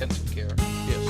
intensive care. Yes.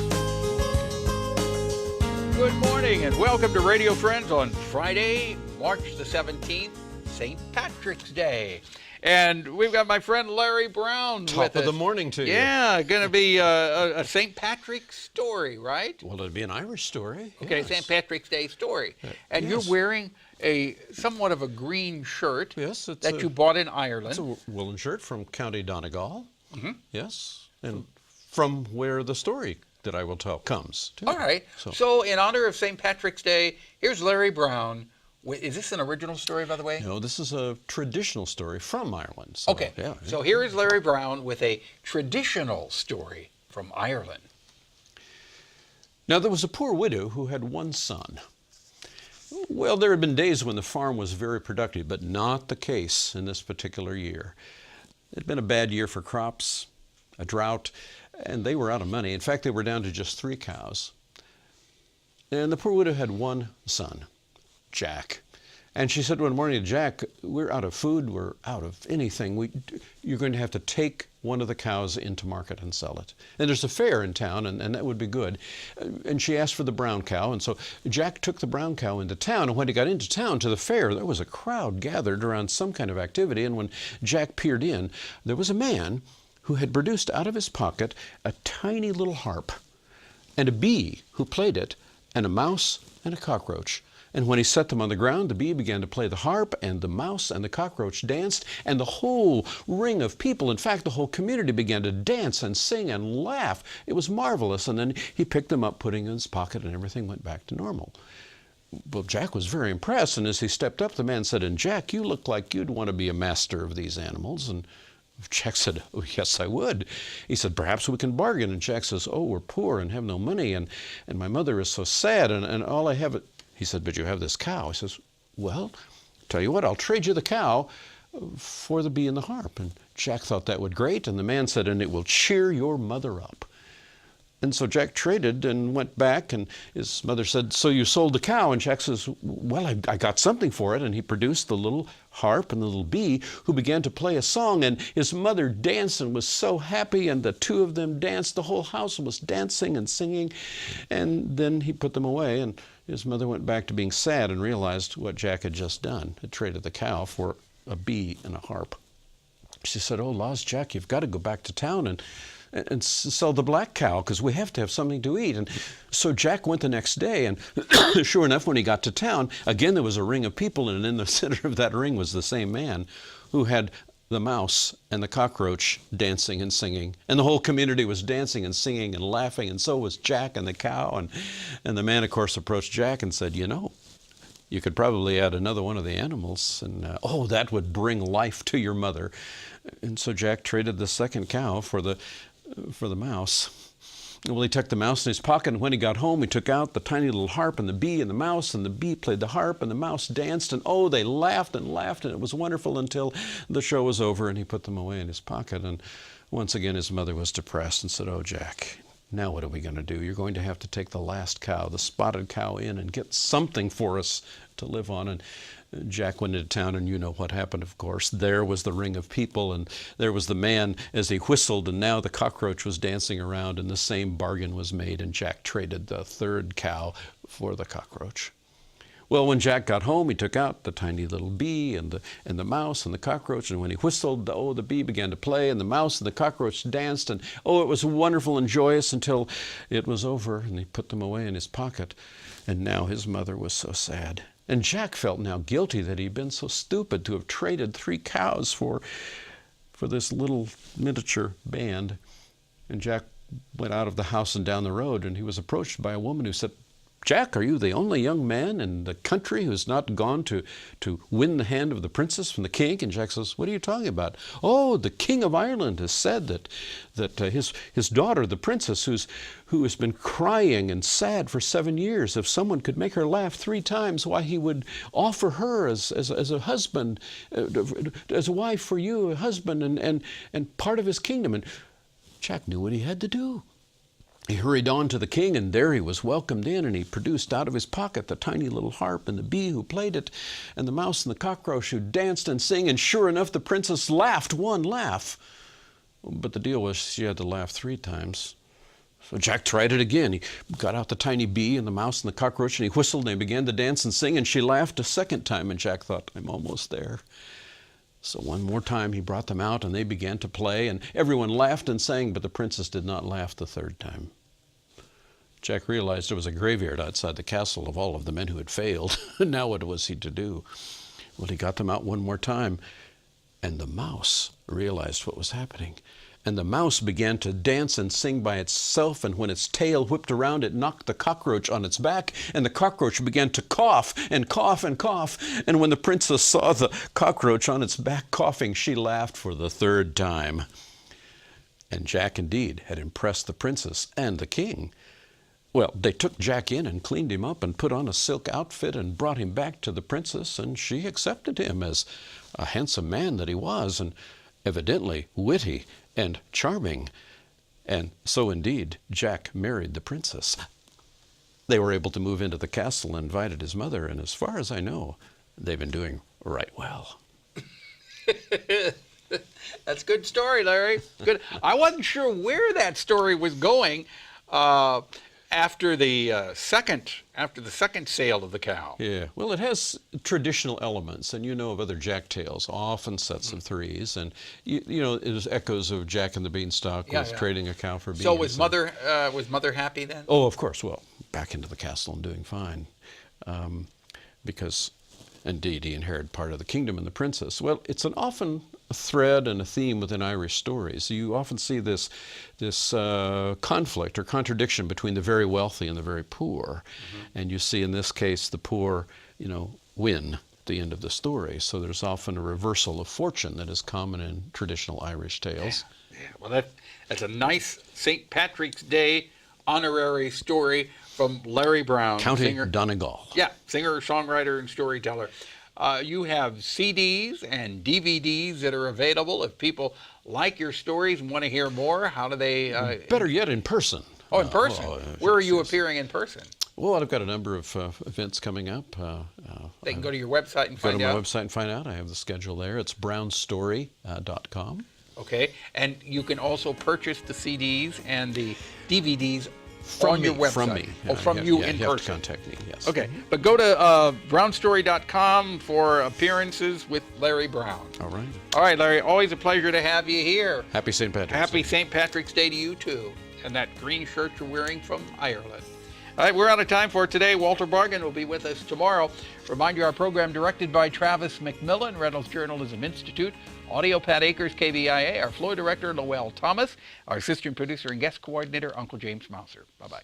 Good morning and welcome to Radio Friends on Friday, March the 17th, St. Patrick's Day. And we've got my friend Larry Brown with us. Top of the morning to you. Yeah, going to be a St. Patrick's story, right? Well, it'd be an Irish story. Okay, yes. St. Patrick's Day story. And yes. you're wearing a somewhat of a green shirt Yes, that you bought in Ireland. It's a woolen shirt from County Donegal. Mm-hmm. Yes, and from where the story that I will tell comes. Too. All right. So in honor of St. Patrick's Day, here's Larry Brown. Is this an original story, by the way? No, this is a traditional story from Ireland. So, Okay. Yeah, So here is Larry Brown with a traditional story from Ireland. Now, there was a poor widow who had one son. Well, there had been days when the farm was very productive, but not the case in this particular year. It had been a bad year for crops, a drought, and they were out of money. In fact, they were down to just 3 cows. And the poor widow had one son, Jack. And she said one morning to Jack, we're out of food, we're out of anything. You're going to have to take one of the cows into market and sell it. And there's a fair in town, and that would be good. And she asked for the brown cow, and so Jack took the brown cow into town. And when he got into town to the fair, there was a crowd gathered around some kind of activity. And when Jack peered in, there was a man who had produced out of his pocket a tiny little harp, and a bee who played it, and a mouse and a cockroach. And when he set them on the ground, the bee began to play the harp, and the mouse and the cockroach danced, and the whole ring of people, in fact, the whole community began to dance and sing and laugh. It was marvelous. And then he picked them up, putting them in his pocket, and everything went back to normal. Well, Jack was very impressed, and as he stepped up, the man said, and Jack, you look like you'd want to be a master of these animals. And Jack said, oh, yes, I would. He said, perhaps we can bargain. And Jack says, oh, we're poor and have no money, and my mother is so sad, and all I have... He said, but you have this cow. He says, well, tell you what, I'll trade you the cow for the bee and the harp. And Jack thought that would great, and the man said, and it will cheer your mother up. And so Jack traded and went back, and his mother said, so you sold the cow? And Jack says, well, I got something for it. And he produced the little harp and the little bee, who began to play a song. And his mother danced and was so happy, and the two of them danced. The whole house was dancing and singing. And then he put them away, and his mother went back to being sad and realized what Jack had just done. Had traded the cow for a bee and a harp. She said, oh, laws, Jack, you've got to go back to town and sell the black cow, because we have to have something to eat. And so Jack went the next day, and sure enough, when he got to town, again there was a ring of people, and in the center of that ring was the same man who had the mouse and the cockroach dancing and singing. And the whole community was dancing and singing and laughing, and so was Jack and the cow. And the man, of course, approached Jack and said, you know, you could probably add another one of the animals, and oh, that would bring life to your mother. And so Jack traded the second cow for the mouse. Well, he took the mouse in his pocket, and when he got home, he took out the tiny little harp and the bee and the mouse, and the bee played the harp and the mouse danced, and oh, they laughed and laughed, and it was wonderful until the show was over, and he put them away in his pocket. And once again, his mother was depressed and said, oh, Jack, now what are we going to do? You're going to have to take the last cow, the spotted cow, in and get something for us to live on. And Jack went into town, and you know what happened, of course. There was the ring of people, and there was the man as he whistled, and now the cockroach was dancing around, and the same bargain was made, and Jack traded the third cow for the cockroach. Well, when Jack got home, he took out the tiny little bee and the mouse and the cockroach, and when he whistled, the bee began to play, and the mouse and the cockroach danced, and oh, it was wonderful and joyous until it was over, and he put them away in his pocket, and now his mother was so sad. And Jack felt now guilty that he'd been so stupid to have traded 3 cows for this little miniature band. And Jack went out of the house and down the road, and he was approached by a woman who said, Jack, are you the only young man in the country who's not gone to win the hand of the princess from the king? And Jack says, what are you talking about? Oh, the King of Ireland has said that his daughter, the princess, who has been crying and sad for 7 years, if someone could make her laugh 3 times, why, he would offer her as a husband, as a wife for you, a husband, and part of his kingdom. And Jack knew what he had to do. He hurried on to the king, and there he was welcomed in, and he produced out of his pocket the tiny little harp and the bee who played it, and the mouse and the cockroach who danced and sang, and sure enough, the princess laughed one laugh. But the deal was she had to laugh 3 times. So Jack tried it again. He got out the tiny bee and the mouse and the cockroach, and he whistled, and they began to dance and sing, and she laughed a second time, and Jack thought, I'm almost there. So one more time he brought them out, and they began to play, and everyone laughed and sang, but the princess did not laugh the third time. Jack realized there was a graveyard outside the castle of all of the men who had failed. Now what was he to do? Well, he got them out one more time, and the mouse realized what was happening. And the mouse began to dance and sing by itself, and when its tail whipped around, it knocked the cockroach on its back, and the cockroach began to cough and cough and cough. And when the princess saw the cockroach on its back coughing, she laughed for the third time. And Jack indeed had impressed the princess and the king. Well, they took Jack in and cleaned him up and put on a silk outfit and brought him back to the princess, and she accepted him as a handsome man that he was, and evidently witty and charming. And so indeed, Jack married the princess. They were able to move into the castle and invited his mother, and as far as I know, they've been doing right well. That's a good story, Larry. Good. I wasn't sure where that story was going after the second sale of the cow. Yeah, well, it has traditional elements, and you know of other Jack tales, often sets of threes, and you know, it is echoes of Jack and the Beanstalk with trading a cow for beans. So was mother happy then? Oh, of course. Well, back into the castle and doing fine, because indeed he inherited part of the kingdom and the princess. Well, it's an often a thread and a theme within Irish stories. You often see this conflict or contradiction between the very wealthy and the very poor. And you see in this case the poor, win at the end of the story. So there's often a reversal of fortune that is common in traditional Irish tales. Yeah. Well, that's a nice St. Patrick's Day honorary story from Larry Brown, County Donegal. Yeah, singer, songwriter, and storyteller. You have CDs and DVDs that are available. If people like your stories and want to hear more, how do they? Better yet, in person. Oh, in person. Where are you appearing in person? Well, I've got a number of events coming up. They can go to your website and find out. Go to my website and find out. I have the schedule there. It's brownstory.com. Okay, and you can also purchase the CDs and the DVDs from on your website. From me. Oh, from you in you person. have to contact me, yes. Okay, but go to brownstory.com for appearances with Larry Brown. All right. All right, Larry, always a pleasure to have you here. Happy St. Patrick's Day. Happy St. Patrick's Day to you, too. And that green shirt you're wearing from Ireland. All right, we're out of time for today. Walter Bargan will be with us tomorrow. Remind you, our program directed by Travis McMillan, Reynolds Journalism Institute. Audio, Pat Akers, KBIA. Our floor director, Lowell Thomas. Our assistant producer and guest coordinator, Uncle James Mouser. Bye-bye.